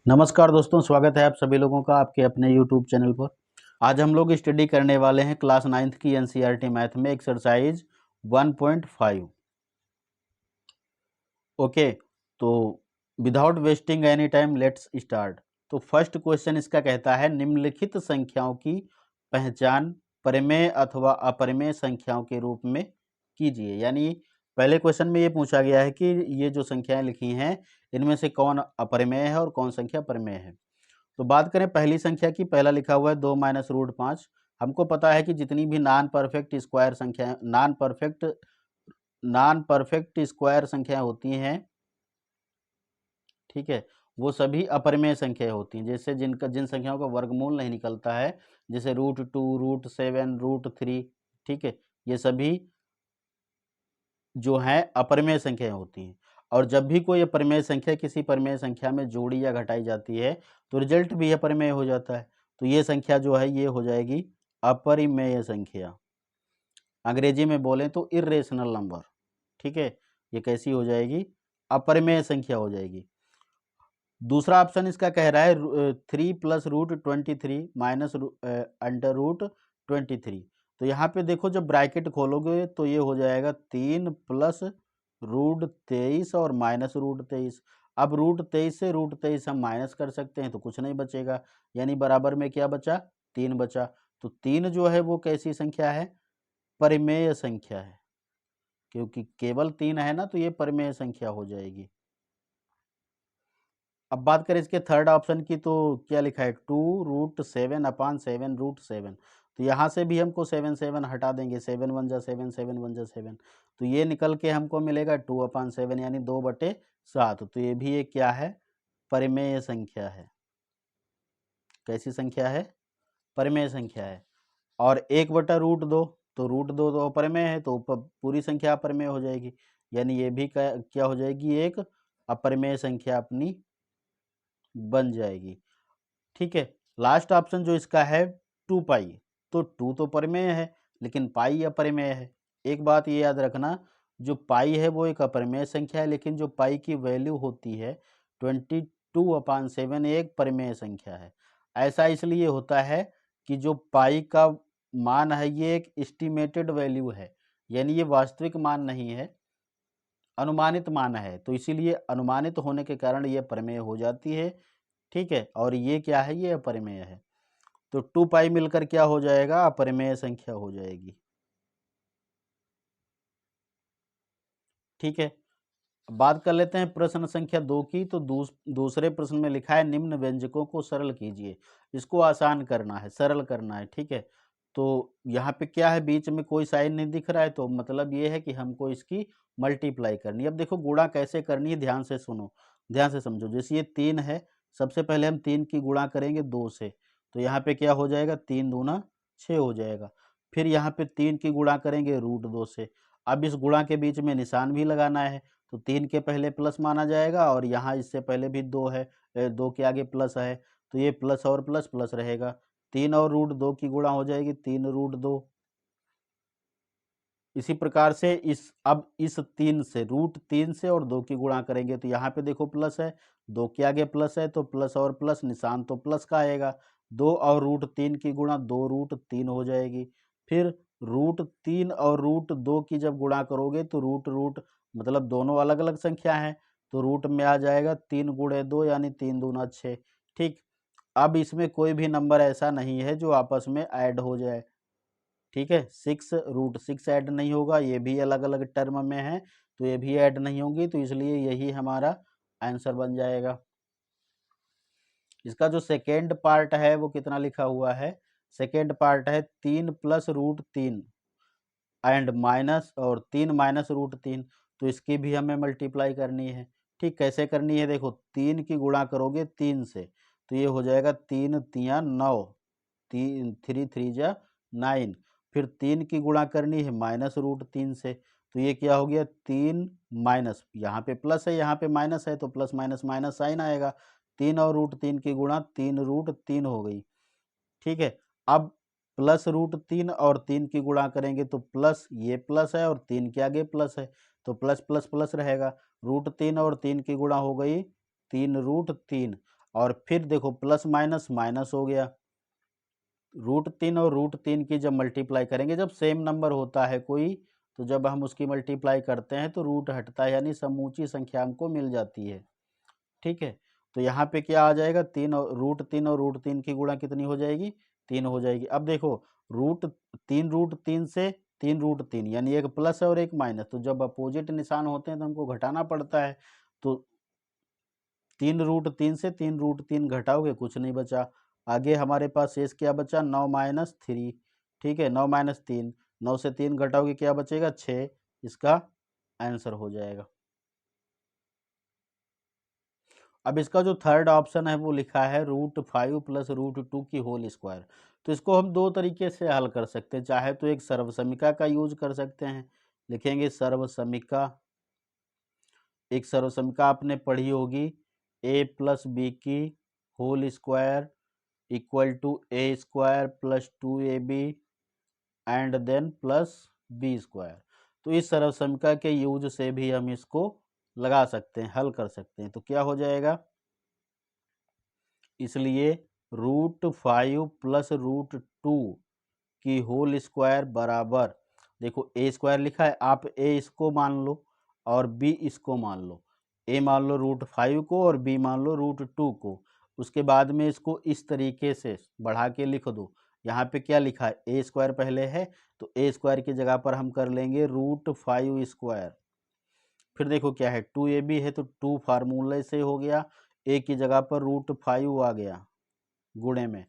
नमस्कार दोस्तों, स्वागत है आप सभी लोगों का आपके अपने YouTube चैनल पर। आज हम लोग स्टडी करने वाले हैं क्लास 9th की NCERT मैथ में एक्सरसाइज 1.5। ओके, तो without wasting any time let's start. तो फर्स्ट क्वेश्चन इसका कहता है निम्नलिखित संख्याओं की पहचान परिमेय अथवा अपरिमेय संख्याओं के रूप में कीजिए। यानी पहले क्वेश्चन में ये पूछा गया है कि ये जो संख्याएं लिखी हैं इनमें से कौन अपरिमेय है और कौन संख्या परिमेय है। तो बात करें पहली संख्या की, पहला लिखा हुआ है 2 माइनस रूट 5। हमको पता है कि जितनी भी नॉन परफेक्ट स्क्वायर संख्या नॉन परफेक्ट स्क्वायर संख्याएं होती हैं, ठीक है, वो सभी अपरिमेय संख्या होती हैं। जैसे जिन संख्याओं का वर्गमूल नहीं निकलता है, जैसे √2, √7, √3, ठीक है, ये सभी जो है अपरिमेय संख्याएं होती हैं। और जब भी कोई अपरिमेय संख्या किसी परिमेय संख्या में जोड़ी या घटाई जाती है तो रिजल्ट भी अपरिमेय हो जाता है। तो ये संख्या जो है ये हो जाएगी अपरिमेय संख्या, अंग्रेजी में बोलें तो इर्रेशनल नंबर। ठीक है, ये कैसी हो जाएगी? अपरिमेय संख्या हो जाएगी। दूसरा ऑप्शन इसका कह रहा है 3 + √23 -√23। तो यहाँ पे देखो जब ब्रैकेट खोलोगे तो ये हो जाएगा 3 + √23 और -√23। अब √23 से √23 हम माइनस कर सकते हैं तो कुछ नहीं बचेगा, यानी बराबर में क्या बचा? 3 बचा। तो 3 जो है वो कैसी संख्या है? परिमेय संख्या है, क्योंकि केवल 3 है ना, तो ये परिमेय संख्या हो जाएगी। अब बात करें इसके थर्ड ऑप्शन की, तो क्या लिखा है? 2√7/7 तो यहाँ से भी हमको 7 हटा देंगे, 7 1 जा 7, 7 1 जा 7, तो ये निकल के हमको मिलेगा 2/7 यानी 2/7। तो ये भी एक क्या है? परिमेय संख्या है। कैसी संख्या है? परिमेय संख्या है। और 1/√2, तो √2 तो अपरिमेय है, तो पूरी संख्या अपरिमेय हो जाएगी, यानी ये भी क्या हो जाएगी? एक अपरिमेय संख्या अपनी बन जाएगी। ठीक है, लास्ट ऑप्शन जो इसका है 2 पाई, तो 2 तो परिमेय है लेकिन पाई अपरिमेय है। एक बात ये याद रखना, जो पाई है वो एक अपरिमेय संख्या है, लेकिन जो पाई की वैल्यू होती है 22/7 एक परिमेय संख्या है। ऐसा इसलिए होता है कि जो पाई का मान है ये एक एस्टिमेटेड वैल्यू है, यानी ये वास्तविक मान नहीं है, अनुमानित मान है, तो इसीलिए अनुमानित होने के कारण ये परिमेय हो जाती है। ठीक है, और ये क्या है? ये अपरिमेय है। तो 2 पाई मिलकर क्या हो जाएगा? अपरिमेय संख्या हो जाएगी। ठीक है, बात कर लेते हैं प्रश्न संख्या 2 की। तो दूसरे प्रश्न में लिखा है निम्न व्यंजकों को सरल कीजिए। इसको आसान करना है, सरल करना है। ठीक है, तो यहाँ पे क्या है? बीच में कोई साइन नहीं दिख रहा है, तो मतलब ये है कि हमको इसकी मल्टीप्लाई करनी है। अब देखो गुणा कैसे करनी है, ध्यान से सुनो, ध्यान से समझो। जैसे ये 3 है, सबसे पहले हम 3 की गुणा करेंगे 2 से, तो यहाँ पे क्या हो जाएगा? 3 दूना 6 हो जाएगा। फिर यहाँ पे 3 की गुणा करेंगे √2 से। अब इस गुणा के बीच में निशान भी लगाना है, तो 3 के पहले प्लस माना जाएगा, और यहाँ इससे पहले भी 2 है, 2 के आगे प्लस है, तो ये प्लस और प्लस प्लस रहेगा। 3 और √2 की गुणा हो जाएगी 3√2। इसी प्रकार से इस 3 से √3 से और 2 की गुणा करेंगे, तो यहाँ पे देखो प्लस है, 2 के आगे प्लस है, तो प्लस और प्लस, निशान तो प्लस का आएगा। 2 और √3 की गुणा 2√3 हो जाएगी। फिर √3 और √2 की जब गुणा करोगे तो रूट रूट मतलब दोनों अलग अलग संख्या हैं, तो रूट में आ जाएगा 3 × 2 यानी 3 दूना 6। ठीक, अब इसमें कोई भी नंबर ऐसा नहीं है जो आपस में ऐड हो जाए। ठीक है, 6 √6 ऐड नहीं होगा, ये भी अलग अलग टर्म में है, तो ये भी ऐड नहीं होंगी, तो इसलिए यही हमारा आंसर बन जाएगा। इसका जो सेकेंड पार्ट है वो कितना लिखा हुआ है? सेकेंड पार्ट है 3 + √3 एंड माइनस और 3 - √3, तो इसकी भी हमें मल्टीप्लाई करनी है। ठीक, कैसे करनी है? देखो 3 की गुणा करोगे 3 से, तो ये हो जाएगा 3 तिया 9, 3 3 जा 9। फिर 3 की गुणा करनी है -√3 से, तो ये क्या हो गया? 3 माइनस, यहाँ पे प्लस है यहाँ पे माइनस है, तो प्लस माइनस माइनस साइन आएगा। 3 और √3 की गुणा 3√3 हो गई। ठीक है, अब प्लस √3 और 3 की गुणा करेंगे तो प्लस, ये प्लस है और 3 के आगे प्लस है, तो प्लस प्लस प्लस रहेगा। √3 और 3 की गुणा हो गई 3√3, और फिर देखो प्लस माइनस माइनस हो गया, √3 और √3 की जब मल्टीप्लाई करेंगे, जब सेम नंबर होता है कोई, तो जब हम उसकी मल्टीप्लाई करते हैं तो रूट हटता है, यानी समूची संख्या हमको मिल जाती है। ठीक है, तो यहाँ पे क्या आ जाएगा, √3 और √3 की गुणा कितनी हो जाएगी, 3 हो जाएगी। अब देखो √3 से 3 √3 यानी एक प्लस है और एक माइनस, तो जब अपोजिट निशान होते हैं तो हमको घटाना पड़ता है। तो 3 √3 से 3 √3 घटाओगे, कुछ नहीं बचा। आगे हमारे पास शेष क्या बचा, 9 - 3। ठीक है, 9 - 3, 9 से 3 घटाओगे क्या बचेगा, 6। इसका आंसर हो जाएगा। अब इसका जो थर्ड ऑप्शन है वो लिखा है √5 + √2 की होल स्क्वायर। तो इसको हम दो तरीके से हल कर सकते हैं, चाहे तो एक सर्वसमिका का यूज कर सकते हैं, लिखेंगे सर्वसमिका। एक सर्वसमिका आपने पढ़ी होगी, a + b की whole square equal to a² + 2ab and then plus b²। तो इस सर्वसमिका के यूज से भी हम इसको लगा सकते हैं, हल कर सकते हैं। तो क्या हो जाएगा, इसलिए √5 + √2 की होल स्क्वायर बराबर, देखो a² लिखा है, आप a इसको मान लो और b इसको मान लो। a मान लो √5 को और b मान लो √2 को। उसके बाद में इसको इस तरीके से बढ़ा के लिख दो। यहाँ पे क्या लिखा है, a² पहले है, तो a² की जगह पर हम कर लेंगे √5²। फिर देखो क्या है, 2ab है तो 2 फार्मूले से हो गया, a की जगह पर √5 आ गया गुणे में,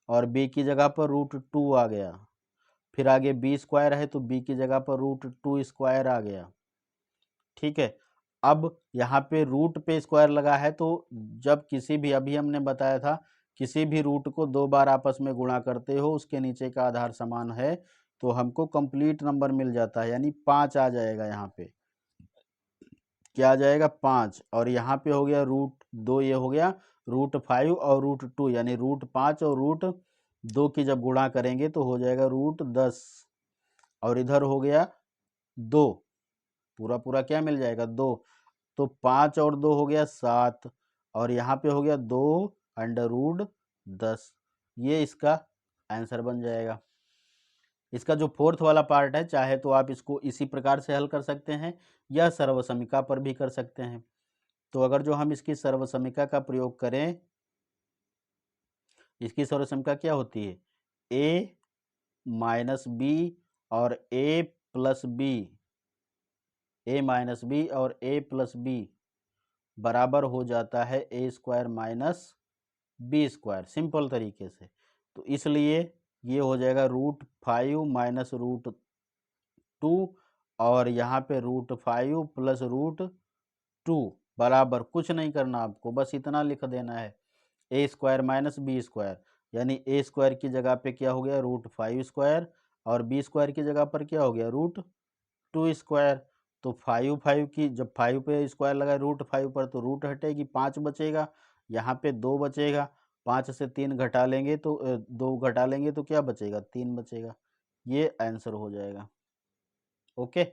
और b की जगह पर √2 आ गया। फिर आगे b² है तो b की जगह पर √2² आ गया। ठीक है, अब यहाँ पे रूट पे स्क्वायर लगा है, तो जब किसी भी, अभी हमने बताया था, किसी भी रूट को 2 बार आपस में गुणा करते हो, उसके नीचे का आधार समान है, तो हमको कंप्लीट नंबर मिल जाता है, यानी 5 आ जाएगा। यहाँ पे क्या आ जाएगा, 5। और यहाँ पे हो गया √2, ये हो गया √5 और √2, यानी √5 और √2 की जब गुणा करेंगे तो हो जाएगा √10। और इधर हो गया 2, पूरा पूरा क्या मिल जाएगा, 2। तो 5 और 2 हो गया 7, और यहाँ पे हो गया 2√10। ये इसका आंसर बन जाएगा। इसका जो फोर्थ वाला पार्ट है, चाहे तो आप इसको इसी प्रकार से हल कर सकते हैं या सर्वसमिका पर भी कर सकते हैं। तो अगर जो हम इसकी सर्वसमिका का प्रयोग करें, इसकी सर्वसमिका क्या होती है, a - b और a + b, a - b और a + b बराबर हो जाता है a² - b², सिंपल तरीके से। तो इसलिए ये हो जाएगा √5 - √2, और यहाँ पे √5 + √2 बराबर, कुछ नहीं करना आपको, बस इतना लिख देना है, a² - b², यानी a² की जगह पे क्या हो गया, √5², और b² की जगह पर क्या हो गया, √2²। तो 5 की जब 5 पे स्क्वायर लगा √5 पर, तो रूट हटेगी, 5 बचेगा, यहाँ पे 2 बचेगा, 5 से 3 घटा लेंगे तो 2 घटा लेंगे तो क्या बचेगा, 3 बचेगा। ये आंसर हो जाएगा। ओके।